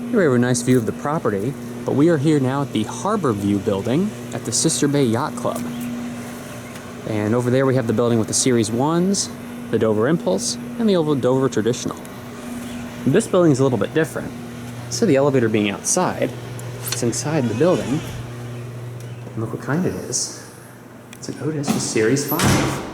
Here we have a nice view of the property, but we are here now at the Harborview building at the Sister Bay Yacht Club. And over there we have the building with the Series 1s, the Dover Impulse, and the old Dover Traditional. This building is a little bit different. So the elevator being outside, it's inside the building. And look what kind it is. It's an Otis with Series 5.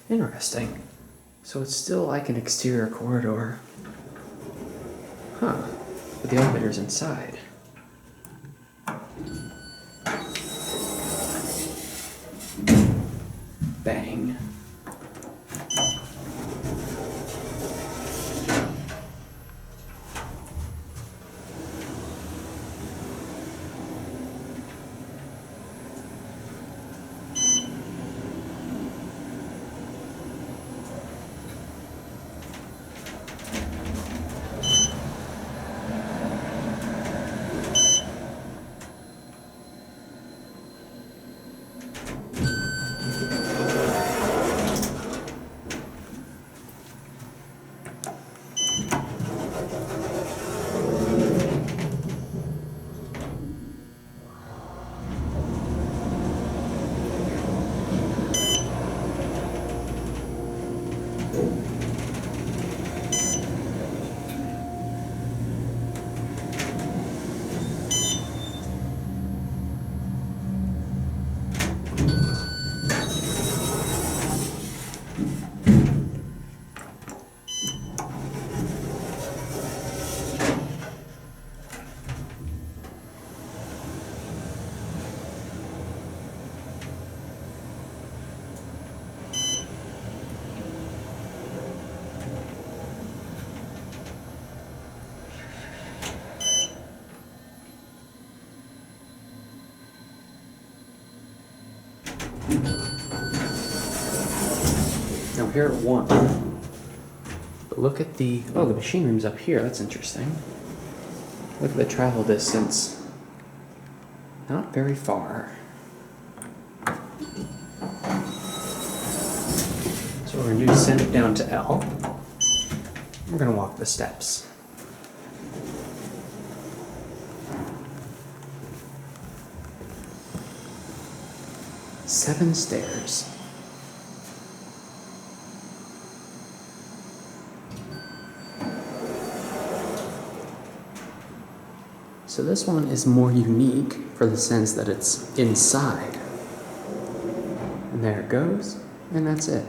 Interesting. So it's still like an exterior corridor. Huh. But the elevator's inside. Bang. Now here at 1. But look at the machine room's up here. That's interesting. Look at the travel distance. Not very far. So what we're gonna do is send it down to L. We're gonna walk the steps. Seven stairs. So this one is more unique for the sense that it's inside. And there it goes, and that's it.